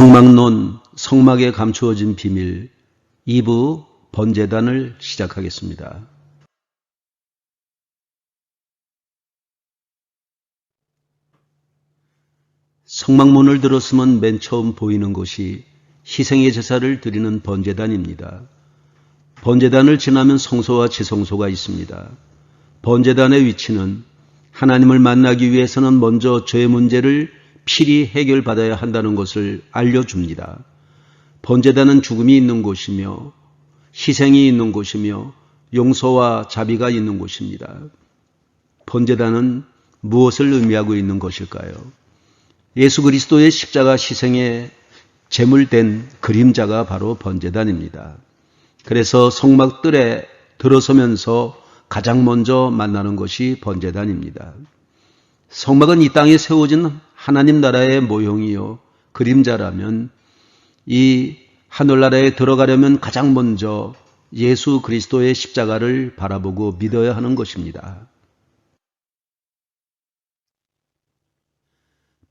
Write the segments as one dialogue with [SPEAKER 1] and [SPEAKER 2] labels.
[SPEAKER 1] 성막론, 성막에 감추어진 비밀 2부 번제단을 시작하겠습니다. 성막문을 들었으면 맨 처음 보이는 곳이 희생의 제사를 드리는 번제단입니다. 번제단을 지나면 성소와 지성소가 있습니다. 번제단의 위치는 하나님을 만나기 위해서는 먼저 죄 문제를 필히 해결받아야 한다는 것을 알려줍니다. 번제단은 죽음이 있는 곳이며 희생이 있는 곳이며 용서와 자비가 있는 곳입니다. 번제단은 무엇을 의미하고 있는 것일까요? 예수 그리스도의 십자가 희생에 제물된 그림자가 바로 번제단입니다. 그래서 성막들에 들어서면서 가장 먼저 만나는 것이 번제단입니다. 성막은 이 땅에 세워진 하나님 나라의 모형이요 그림자라면 이 하늘나라에 들어가려면 가장 먼저 예수 그리스도의 십자가를 바라보고 믿어야 하는 것입니다.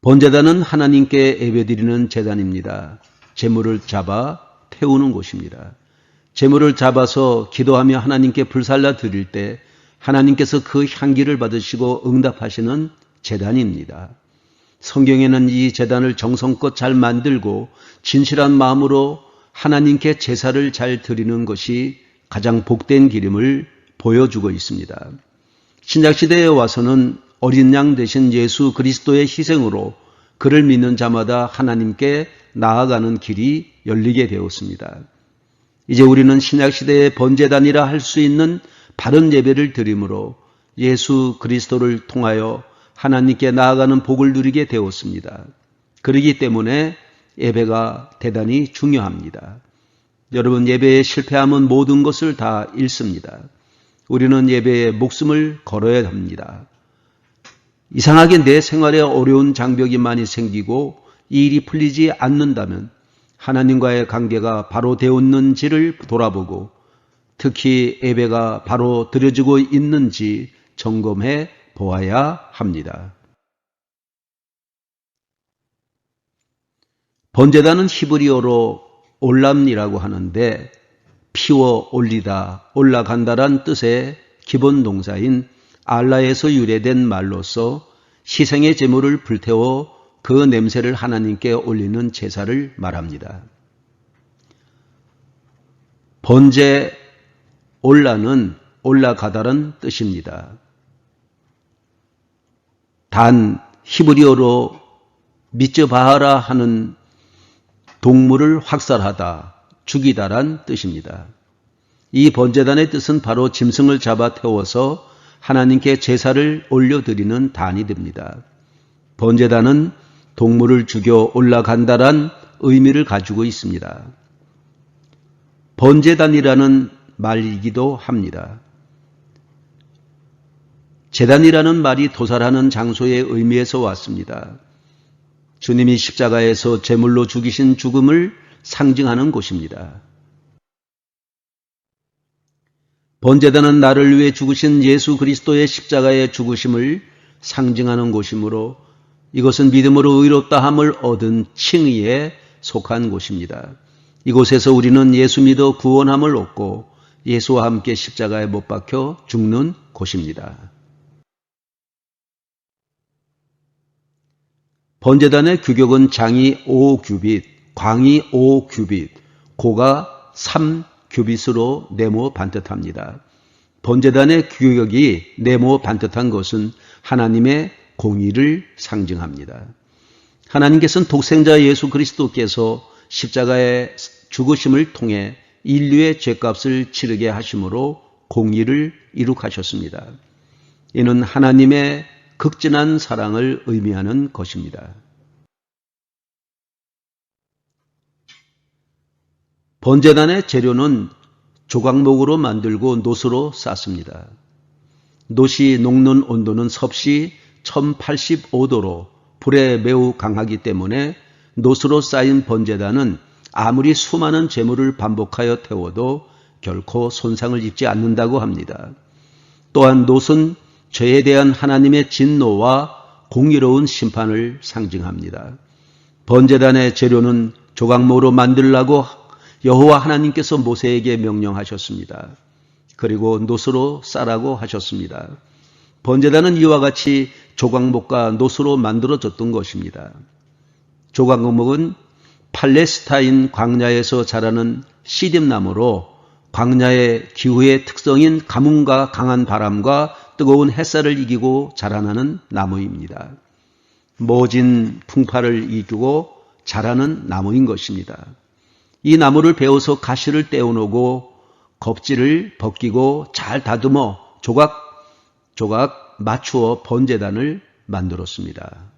[SPEAKER 1] 번제단은 하나님께 예배드리는 제단입니다. 제물을 잡아 태우는 곳입니다. 제물을 잡아서 기도하며 하나님께 불살라 드릴 때 하나님께서 그 향기를 받으시고 응답하시는 제단입니다. 성경에는 이 제단을 정성껏 잘 만들고 진실한 마음으로 하나님께 제사를 잘 드리는 것이 가장 복된 길임을 보여주고 있습니다. 신약시대에 와서는 어린 양 되신 예수 그리스도의 희생으로 그를 믿는 자마다 하나님께 나아가는 길이 열리게 되었습니다. 이제 우리는 신약시대의 번제단이라 할 수 있는 바른 예배를 드림으로 예수 그리스도를 통하여 하나님께 나아가는 복을 누리게 되었습니다. 그렇기 때문에 예배가 대단히 중요합니다. 여러분, 예배에 실패하면 모든 것을 다 잃습니다. 우리는 예배에 목숨을 걸어야 합니다. 이상하게 내 생활에 어려운 장벽이 많이 생기고 이 일이 풀리지 않는다면 하나님과의 관계가 바로 되었는지를 돌아보고 특히 예배가 바로 드려지고 있는지 점검해 보아야 합니다. 번제단은 히브리어로 올람이라고 하는데 피워 올리다, 올라간다란 뜻의 기본 동사인 알라에서 유래된 말로서 희생의 제물을 불태워 그 냄새를 하나님께 올리는 제사를 말합니다. 번제 올라는 올라가다란 뜻입니다. 단 히브리어로 미츠바하라 하는 동물을 확살하다, 죽이다란 뜻입니다. 이 번제단의 뜻은 바로 짐승을 잡아 태워서 하나님께 제사를 올려드리는 단이 됩니다. 번제단은 동물을 죽여 올라간다란 의미를 가지고 있습니다. 번제단이라는 말이기도 합니다. 제단이라는 말이 도살하는 장소의 의미에서 왔습니다. 주님이 십자가에서 제물로 죽이신 죽음을 상징하는 곳입니다. 번제단은 나를 위해 죽으신 예수 그리스도의 십자가의 죽으심을 상징하는 곳이므로 이것은 믿음으로 의롭다함을 얻은 칭의에 속한 곳입니다. 이곳에서 우리는 예수 믿어 구원함을 얻고 예수와 함께 십자가에 못 박혀 죽는 곳입니다. 번제단의 규격은 장이 5규빗, 광이 5규빗, 고가 3규빗으로 네모 반듯합니다. 번제단의 규격이 네모 반듯한 것은 하나님의 공의를 상징합니다. 하나님께서는 독생자 예수 그리스도께서 십자가의 죽으심을 통해 인류의 죄값을 치르게 하심으로 공의를 이룩하셨습니다. 이는 하나님의 극진한 사랑을 의미하는 것입니다. 번제단의 재료는 조각목으로 만들고 놋으로 쌌습니다. 놋이 녹는 온도는 섭씨 1085도로 불에 매우 강하기 때문에 놋으로 쌓인 번제단은 아무리 수많은 제물을 반복하여 태워도 결코 손상을 입지 않는다고 합니다. 또한 놋은 죄에 대한 하나님의 진노와 공의로운 심판을 상징합니다. 번제단의 재료는 조각목으로 만들라고 여호와 하나님께서 모세에게 명령하셨습니다. 그리고 노스로 싸라고 하셨습니다. 번제단은 이와 같이 조각목과 노스로 만들어졌던 것입니다. 조각목은 팔레스타인 광야에서 자라는 시딥나무로 광야의 기후의 특성인 가뭄과 강한 바람과 뜨거운 햇살을 이기고 자라나는 나무입니다. 모진 풍파를 이기고 자라는 나무인 것입니다. 이 나무를 베어서 가시를 떼어놓고 겁질을 벗기고 잘 다듬어 조각 맞추어 번제단을 만들었습니다.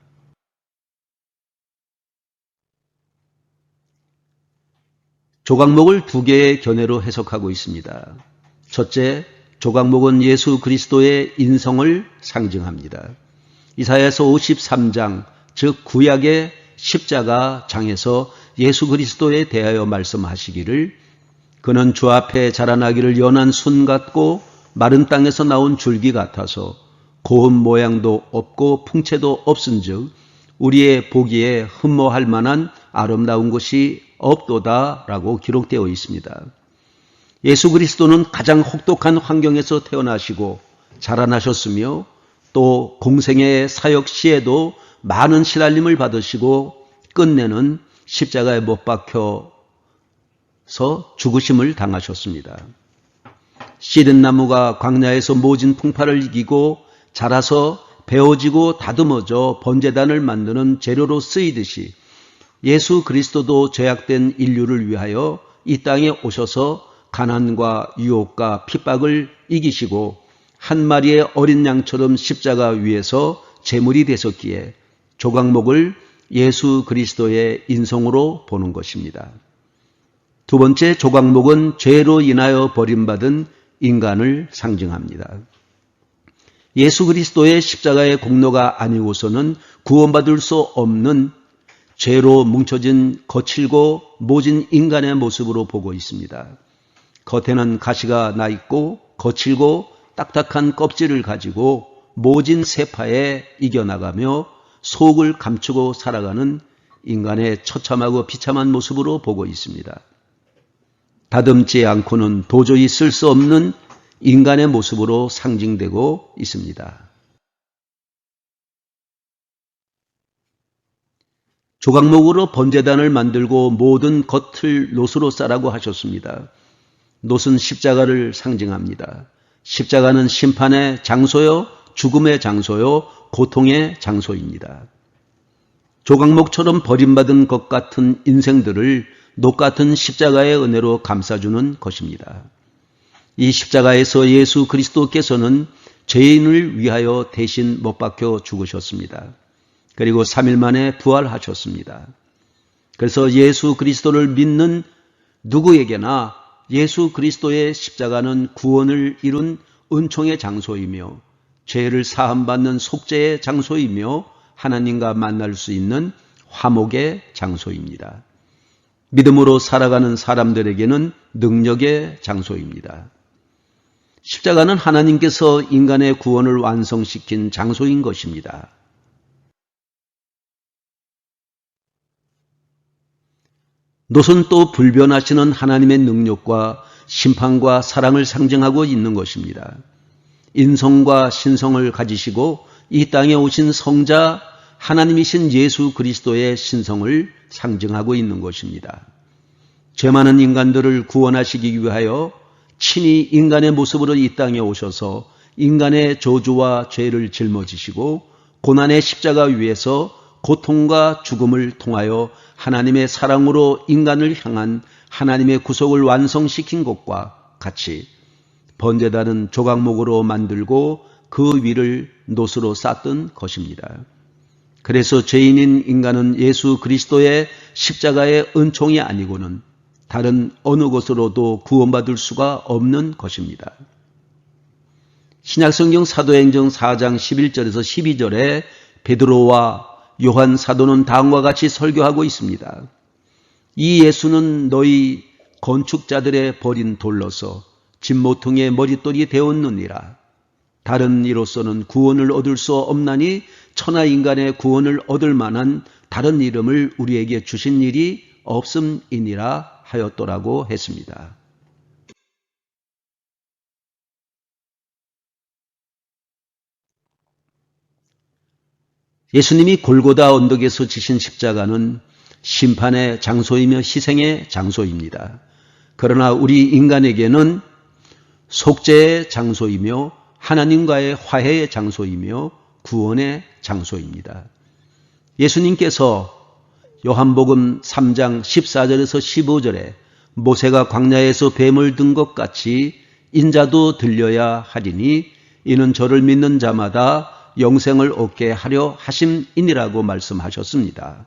[SPEAKER 1] 조각목을 두 개의 견해로 해석하고 있습니다. 첫째, 조각목은 예수 그리스도의 인성을 상징합니다. 이사야서 53장, 즉 구약의 십자가 장에서 예수 그리스도에 대하여 말씀하시기를 그는 주 앞에 자라나기를 연한 순 같고 마른 땅에서 나온 줄기 같아서 고운 모양도 없고 풍채도 없은즉 우리의 보기에 흠모할 만한 아름다운 것이 없도다라고 기록되어 있습니다. 예수 그리스도는 가장 혹독한 환경에서 태어나시고 자라나셨으며 또 공생의 사역 시에도 많은 시달림을 받으시고 끝내는 십자가에 못 박혀서 죽으심을 당하셨습니다. 씨른 나무가 광야에서 모진 풍파를 이기고 자라서 베어지고 다듬어져 번제단을 만드는 재료로 쓰이듯이 예수 그리스도도 죄악된 인류를 위하여 이 땅에 오셔서 가난과 유혹과 핍박을 이기시고 한 마리의 어린 양처럼 십자가 위에서 제물이 되셨기에 조각목을 예수 그리스도의 인성으로 보는 것입니다. 두 번째, 조각목은 죄로 인하여 버림받은 인간을 상징합니다. 예수 그리스도의 십자가의 공로가 아니고서는 구원받을 수 없는 죄로 뭉쳐진 거칠고 모진 인간의 모습으로 보고 있습니다. 겉에는 가시가 나 있고 거칠고 딱딱한 껍질을 가지고 모진 세파에 이겨나가며 속을 감추고 살아가는 인간의 처참하고 비참한 모습으로 보고 있습니다. 다듬지 않고는 도저히 쓸 수 없는 인간의 모습으로 상징되고 있습니다. 조각목으로 번제단을 만들고 모든 겉을 놋으로 싸라고 하셨습니다. 놋은 십자가를 상징합니다. 십자가는 심판의 장소요, 죽음의 장소요, 고통의 장소입니다. 조각목처럼 버림받은 것 같은 인생들을 놋 같은 십자가의 은혜로 감싸주는 것입니다. 이 십자가에서 예수 그리스도께서는 죄인을 위하여 대신 못 박혀 죽으셨습니다. 그리고 3일 만에 부활하셨습니다. 그래서 예수 그리스도를 믿는 누구에게나 예수 그리스도의 십자가는 구원을 이룬 은총의 장소이며 죄를 사함받는 속죄의 장소이며 하나님과 만날 수 있는 화목의 장소입니다. 믿음으로 살아가는 사람들에게는 능력의 장소입니다. 십자가는 하나님께서 인간의 구원을 완성시킨 장소인 것입니다. 놋은 또 불변하시는 하나님의 능력과 심판과 사랑을 상징하고 있는 것입니다. 인성과 신성을 가지시고 이 땅에 오신 성자 하나님이신 예수 그리스도의 신성을 상징하고 있는 것입니다. 죄 많은 인간들을 구원하시기 위하여 친히 인간의 모습으로 이 땅에 오셔서 인간의 저주와 죄를 짊어지시고 고난의 십자가 위에서 고통과 죽음을 통하여 하나님의 사랑으로 인간을 향한 하나님의 구속을 완성시킨 것과 같이 번제단은 조각목으로 만들고 그 위를 놋으로 쌓던 것입니다. 그래서 죄인인 인간은 예수 그리스도의 십자가의 은총이 아니고는 다른 어느 것으로도 구원받을 수가 없는 것입니다. 신약성경 사도행전 4장 11절에서 12절에 베드로와 요한 사도는 다음과 같이 설교하고 있습니다. 이 예수는 너희 건축자들의 버린 돌로서 진모퉁이의 머릿돌이 되었느니라. 다른 이로서는 구원을 얻을 수 없나니 천하 인간의 구원을 얻을 만한 다른 이름을 우리에게 주신 일이 없음이니라 하였더라고 했습니다. 예수님이 골고다 언덕에서 지신 십자가는 심판의 장소이며 희생의 장소입니다. 그러나 우리 인간에게는 속죄의 장소이며 하나님과의 화해의 장소이며 구원의 장소입니다. 예수님께서 요한복음 3장 14절에서 15절에 모세가 광야에서 뱀을 든 것 같이 인자도 들려야 하리니 이는 저를 믿는 자마다 영생을 얻게 하려 하심이니라고 말씀하셨습니다.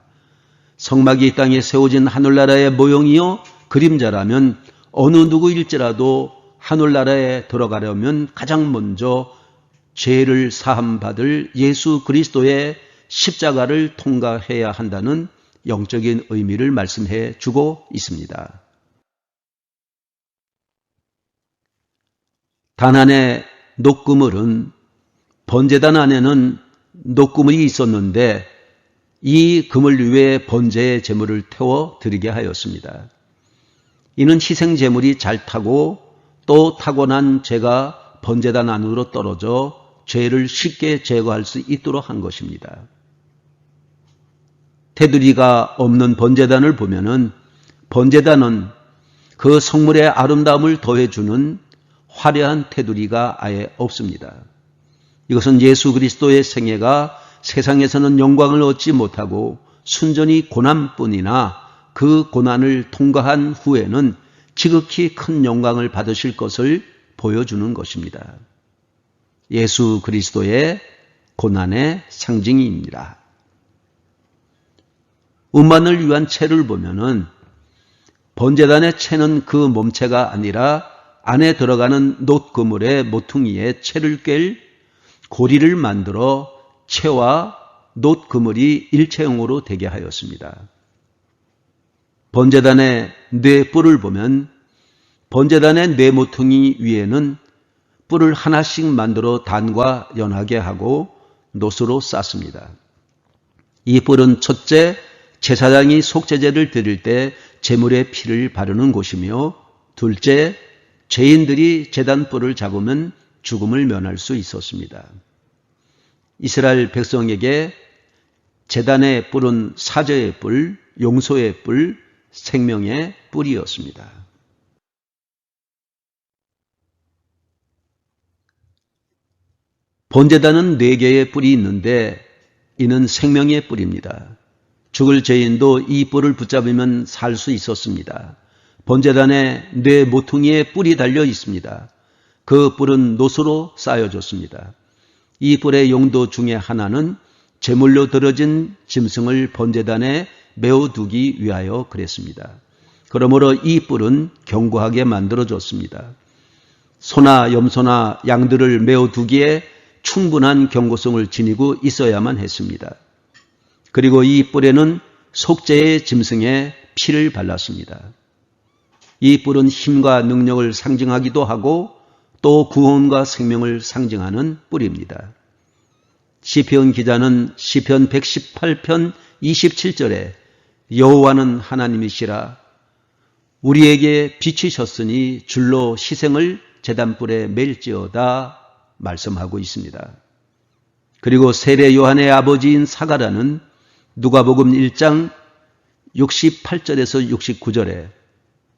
[SPEAKER 1] 성막이 이 땅에 세워진 하늘나라의 모형이요 그림자라면 어느 누구일지라도 하늘나라에 들어가려면 가장 먼저 죄를 사함받을 예수 그리스도의 십자가를 통과해야 한다는 영적인 의미를 말씀해 주고 있습니다. 단안의 녹그물은 번제단 안에는 녹그물이 있었는데 이 그물 위에 번제의 제물을 태워 드리게 하였습니다. 이는 희생 제물이 잘 타고 또 타고난 죄가 번제단 안으로 떨어져 죄를 쉽게 제거할 수 있도록 한 것입니다. 테두리가 없는 번제단을 보면은 번제단은 그 성물의 아름다움을 더해주는 화려한 테두리가 아예 없습니다. 이것은 예수 그리스도의 생애가 세상에서는 영광을 얻지 못하고 순전히 고난뿐이나 그 고난을 통과한 후에는 지극히 큰 영광을 받으실 것을 보여주는 것입니다. 예수 그리스도의 고난의 상징입니다. 운반을 위한 채를 보면은 번제단의 채는 그 몸체가 아니라 안에 들어가는 놋그물의 모퉁이에 채를 꿰 고리를 만들어 채와 놋그물이 일체형으로 되게 하였습니다. 번제단의 뇌뿔을 보면 번제단의 뇌모퉁이 위에는 뿔을 하나씩 만들어 단과 연하게 하고 놋으로 쌌습니다. 이 뿔은 첫째 제사장이 속죄제를 드릴 때 제물의 피를 바르는 곳이며 둘째 죄인들이 제단 뿔을 잡으면 죽음을 면할 수 있었습니다. 이스라엘 백성에게 제단의 뿔은 사죄의 뿔, 용서의 뿔, 생명의 뿔이었습니다. 번제단은 4개의 뿔이 있는데 이는 생명의 뿔입니다. 죽을 죄인도 이 뿔을 붙잡으면 살 수 있었습니다. 번제단에 뇌 모퉁이에 뿔이 달려 있습니다. 그 뿔은 놋으로 쌓여졌습니다. 이 뿔의 용도 중에 하나는 제물로 들어진 짐승을 번제단에 메어두기 위하여 그랬습니다. 그러므로 이 뿔은 견고하게 만들어졌습니다. 소나 염소나 양들을 메어두기에 충분한 견고성을 지니고 있어야만 했습니다. 그리고 이 뿔에는 속죄의 짐승의 피를 발랐습니다. 이 뿔은 힘과 능력을 상징하기도 하고 또 구원과 생명을 상징하는 뿔입니다. 시편 기자는 시편 118편 27절에 여호와는 하나님이시라 우리에게 비치셨으니 줄로 희생을 제단불에 맬지어다 말씀하고 있습니다. 그리고 세례 요한의 아버지인 사가랴는 누가복음 1장 68절에서 69절에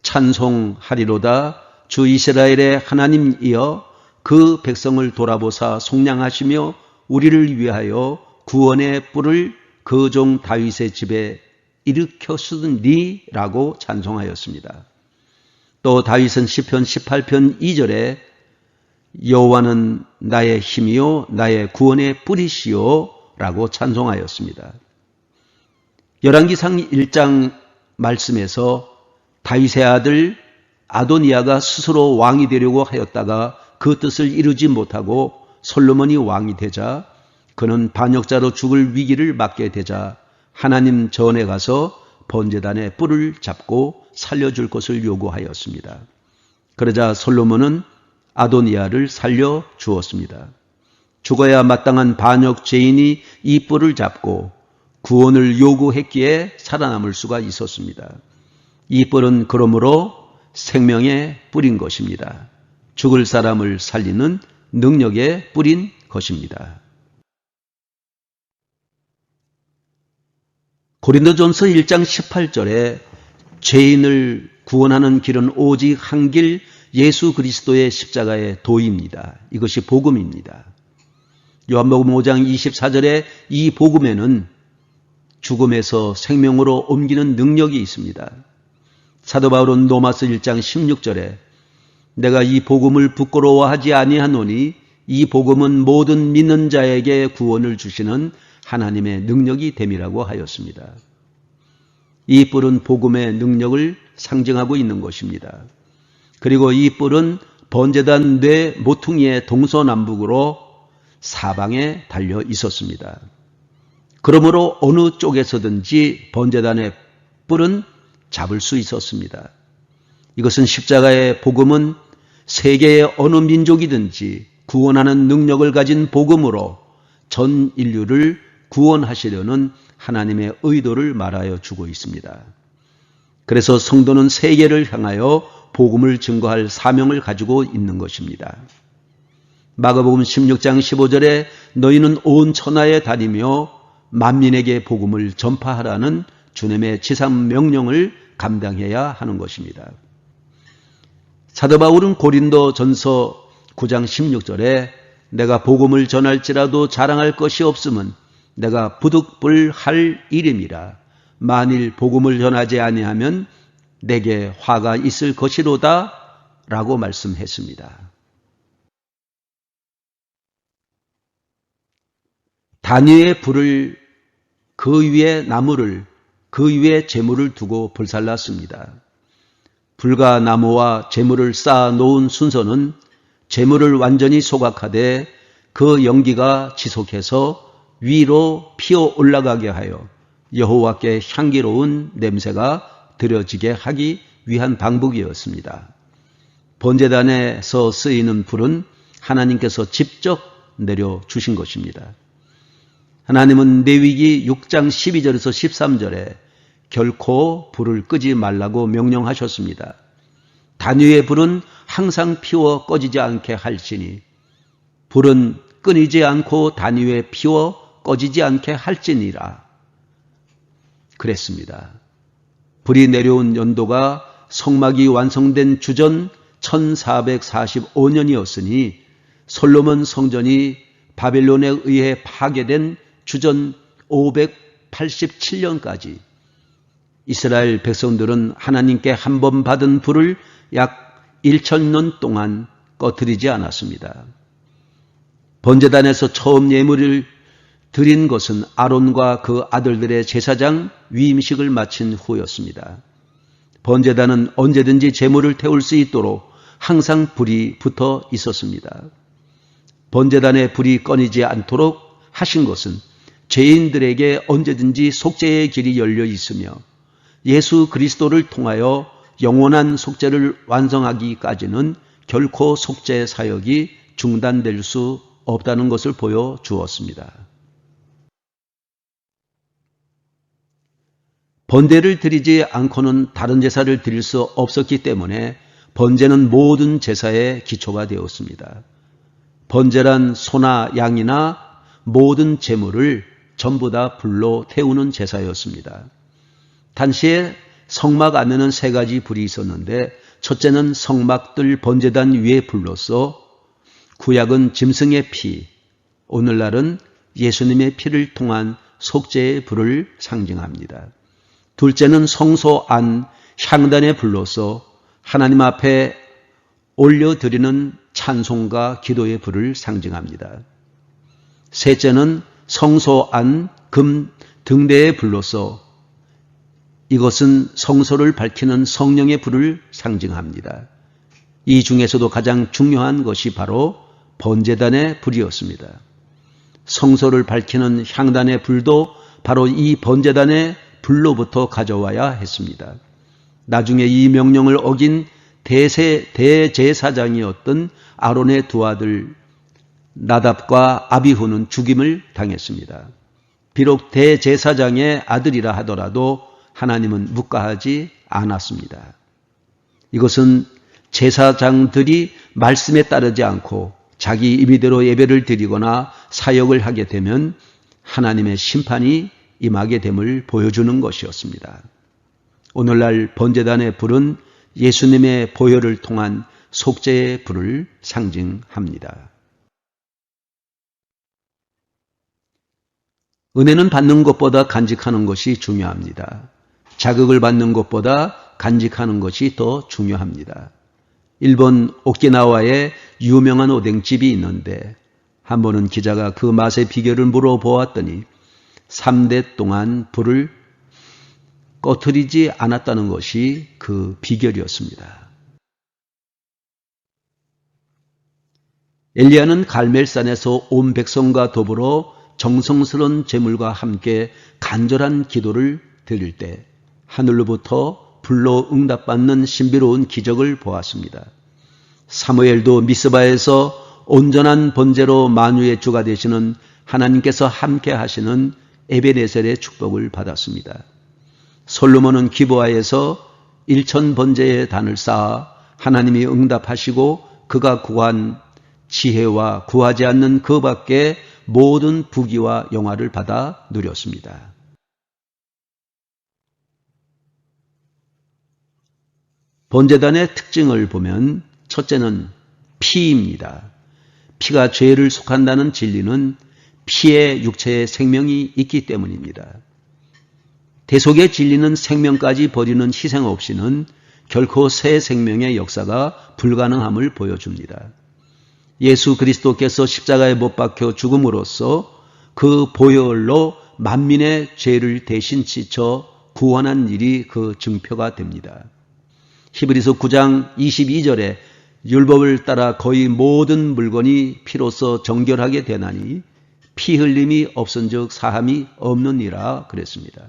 [SPEAKER 1] 찬송하리로다 주 이스라엘의 하나님이여 그 백성을 돌아보사 속량하시며 우리를 위하여 구원의 뿔을 그 종 다윗의 집에 일으켰으니라고 찬송하였습니다. 또 다윗은 시편 18편 2절에 여호와는 나의 힘이요 나의 구원의 뿔이시요 라고 찬송하였습니다. 열왕기상 1장 말씀에서 다윗의 아들 아도니아가 스스로 왕이 되려고 하였다가 그 뜻을 이루지 못하고 솔로몬이 왕이 되자 그는 반역자로 죽을 위기를 맞게 되자 하나님 전에 가서 번제단의 뿔을 잡고 살려줄 것을 요구하였습니다. 그러자 솔로몬은 아도니아를 살려주었습니다. 죽어야 마땅한 반역 죄인이 이 뿔을 잡고 구원을 요구했기에 살아남을 수가 있었습니다. 이 뿔은 그러므로 생명의 뿔인 것입니다. 죽을 사람을 살리는 능력의 뿔인 것입니다. 고린도전서 1장 18절에 죄인을 구원하는 길은 오직 한 길 예수 그리스도의 십자가의 도입니다. 이것이 복음입니다. 요한복음 5장 24절에 이 복음에는 죽음에서 생명으로 옮기는 능력이 있습니다. 사도 바울은 로마서 1장 16절에 내가 이 복음을 부끄러워하지 아니하노니 이 복음은 모든 믿는 자에게 구원을 주시는 하나님의 능력이 됨이라고 하였습니다. 이 뿔은 복음의 능력을 상징하고 있는 것입니다. 그리고 이 뿔은 번제단 뇌 모퉁이의 동서남북으로 사방에 달려 있었습니다. 그러므로 어느 쪽에서든지 번제단의 뿔은 잡을 수 있었습니다. 이것은 십자가의 복음은 세계의 어느 민족이든지 구원하는 능력을 가진 복음으로 전 인류를 구원하시려는 하나님의 의도를 말하여 주고 있습니다. 그래서 성도는 세계를 향하여 복음을 증거할 사명을 가지고 있는 것입니다. 마가복음 16장 15절에 너희는 온 천하에 다니며 만민에게 복음을 전파하라는 주님의 지상 명령을 감당해야 하는 것입니다. 사도 바울은 고린도전서 9장 16절에 내가 복음을 전할지라도 자랑할 것이 없음은 내가 부득불할 일임이라. 만일 복음을 전하지 아니하면 내게 화가 있을 것이로다 라고 말씀했습니다. 단위의 불을 그 위에 나무를 그 위에 재물을 두고 불살랐습니다. 불과 나무와 재물을 쌓아 놓은 순서는 재물을 완전히 소각하되 그 연기가 지속해서 위로 피어 올라가게 하여 여호와께 향기로운 냄새가 드려지게 하기 위한 방법이었습니다. 번제단에서 쓰이는 불은 하나님께서 직접 내려주신 것입니다. 하나님은 레위기 6장 12절에서 13절에 결코 불을 끄지 말라고 명령하셨습니다. 단위의 불은 항상 피워 꺼지지 않게 할지니 불은 끊이지 않고 단위에 피워 꺼지지 않게 할지니라 그랬습니다. 불이 내려온 연도가 성막이 완성된 주전 1445년이었으니 솔로몬 성전이 바벨론에 의해 파괴된 주전 587년까지 이스라엘 백성들은 하나님께 한 번 받은 불을 약 1000년 동안 꺼뜨리지 않았습니다. 번제단에서 처음 예물을 드린 것은 아론과 그 아들들의 제사장 위임식을 마친 후였습니다. 번제단은 언제든지 제물을 태울 수 있도록 항상 불이 붙어 있었습니다. 번제단에 불이 꺼지지 않도록 하신 것은 죄인들에게 언제든지 속죄의 길이 열려 있으며 예수 그리스도를 통하여 영원한 속죄를 완성하기까지는 결코 속죄 사역이 중단될 수 없다는 것을 보여주었습니다. 번제를 드리지 않고는 다른 제사를 드릴 수 없었기 때문에 번제는 모든 제사의 기초가 되었습니다. 번제란 소나 양이나 모든 제물을 전부 다 불로 태우는 제사였습니다. 당시에 성막 안에는 세 가지 불이 있었는데 첫째는 성막들 번제단 위에 불로서 구약은 짐승의 피, 오늘날은 예수님의 피를 통한 속죄의 불을 상징합니다. 둘째는 성소 안 향단의 불로서 하나님 앞에 올려드리는 찬송과 기도의 불을 상징합니다. 셋째는 성소 안 금 등대의 불로서 이것은 성소를 밝히는 성령의 불을 상징합니다. 이 중에서도 가장 중요한 것이 바로 번제단의 불이었습니다. 성소를 밝히는 향단의 불도 바로 이 번제단의 불로부터 가져와야 했습니다. 나중에 이 명령을 어긴 대제사장이었던 아론의 두 아들 나답과 아비후는 죽임을 당했습니다. 비록 대제사장의 아들이라 하더라도 하나님은 묵과하지 않았습니다. 이것은 제사장들이 말씀에 따르지 않고 자기 임의대로 예배를 드리거나 사역을 하게 되면 하나님의 심판이 임하게 됨을 보여주는 것이었습니다. 오늘날 번제단의 불은 예수님의 보혈을 통한 속죄의 불을 상징합니다. 은혜는 받는 것보다 간직하는 것이 중요합니다. 자극을 받는 것보다 간직하는 것이 더 중요합니다. 일본 오키나와에 유명한 오뎅집이 있는데 한 번은 기자가 그 맛의 비결을 물어보았더니 3대 동안 불을 꺼트리지 않았다는 것이 그 비결이었습니다. 엘리야는 갈멜산에서 온 백성과 더불어 정성스러운 제물과 함께 간절한 기도를 드릴 때 하늘로부터 불로 응답받는 신비로운 기적을 보았습니다. 사무엘도 미스바에서 온전한 번제로 만유의 주가 되시는 하나님께서 함께 하시는 에베네셀의 축복을 받았습니다. 솔로몬은 기브아에서 1천 번제의 단을 쌓아 하나님이 응답하시고 그가 구한 지혜와 구하지 않는 그 밖에 모든 부귀와 영화를 받아 누렸습니다. 번제단의 특징을 보면 첫째는 피입니다. 피가 죄를 속한다는 진리는 피에 육체의 생명이 있기 때문입니다. 대속의 진리는 생명까지 버리는 희생 없이는 결코 새 생명의 역사가 불가능함을 보여줍니다. 예수 그리스도께서 십자가에 못 박혀 죽음으로써 그 보혈로 만민의 죄를 대신 지쳐 구원한 일이 그 증표가 됩니다. 히브리서 9장 22절에 율법을 따라 거의 모든 물건이 피로써 정결하게 되나니 피 흘림이 없은즉 사함이 없느니라 그랬습니다.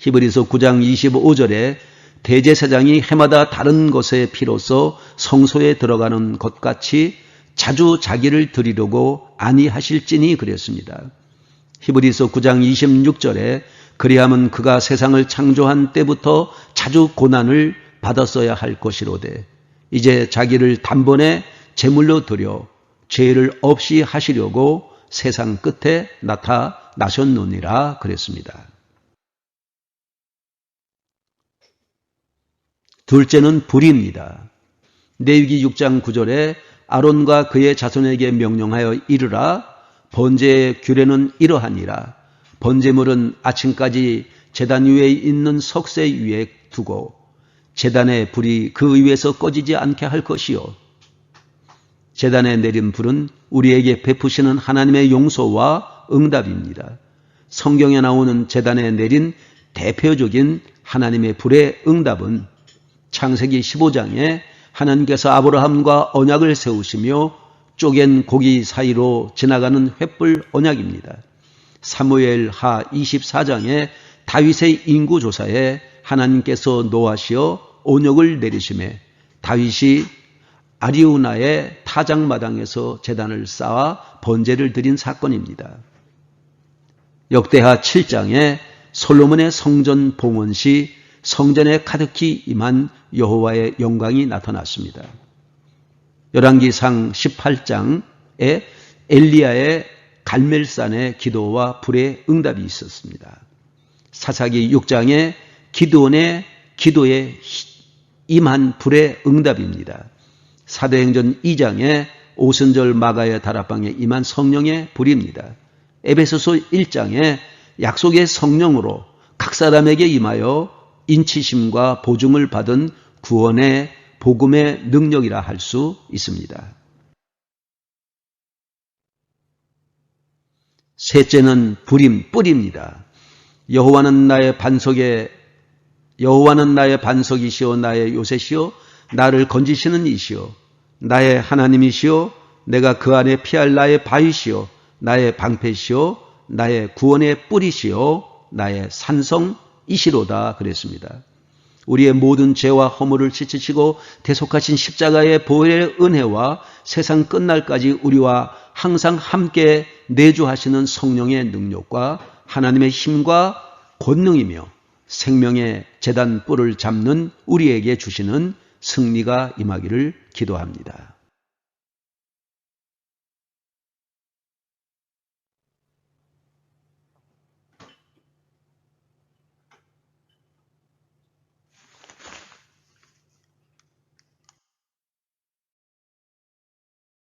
[SPEAKER 1] 히브리서 9장 25절에 대제사장이 해마다 다른 것의 피로써 성소에 들어가는 것 같이 자주 자기를 드리려고 아니하실지니 그랬습니다. 히브리서 9장 26절에 그리하면 그가 세상을 창조한 때부터 자주 고난을 받았어야 할 것이로되 이제 자기를 단번에 제물로 드려 죄를 없이 하시려고 세상 끝에 나타나셨느니라 그랬습니다. 둘째는 불입니다. 레위기 6장 9절에 아론과 그의 자손에게 명령하여 이르라 번제의 규례는 이러하니라 번제물은 아침까지 제단 위에 있는 석쇠 위에 두고 제단의 불이 그 위에서 꺼지지 않게 할 것이요 제단에 내린 불은 우리에게 베푸시는 하나님의 용서와 응답입니다. 성경에 나오는 제단에 내린 대표적인 하나님의 불의 응답은 창세기 15장에 하나님께서 아브라함과 언약을 세우시며 쪼갠 고기 사이로 지나가는 횃불 언약입니다. 사무엘하 24장에 다윗의 인구조사에 하나님께서 노하시어 언약을 내리심에 다윗이 아리우나의 타작마당에서 제단을 쌓아 번제를 드린 사건입니다. 역대하 7장에 솔로몬의 성전 봉헌 시 성전에 가득히 임한 여호와의 영광이 나타났습니다. 열왕기상 18장에 엘리야의 갈멜산의 기도와 불의 응답이 있었습니다. 사사기 6장에 기드온의 기도에 임한 불의 응답입니다. 사도행전 2장에 오순절 마가의 다락방에 임한 성령의 불입니다. 에베소서 1장에 약속의 성령으로 각 사람에게 임하여 인치심과 보증을 받은 구원의 복음의 능력이라 할 수 있습니다. 셋째는 뿌리입니다. 여호와는 나의 반석이시오 나의 요새시오 나를 건지시는 이시오 나의 하나님이시오 내가 그 안에 피할 나의 바위시오 나의 방패시오 나의 구원의 뿌리시오 나의 산성이시로다 그랬습니다. 우리의 모든 죄와 허물을 씻으시고 대속하신 십자가의 보혈의 은혜와 세상 끝날까지 우리와 항상 함께 내주하시는 성령의 능력과 하나님의 힘과 권능이며 생명의 제단 뿔을 잡는 우리에게 주시는 승리가 임하기를 기도합니다.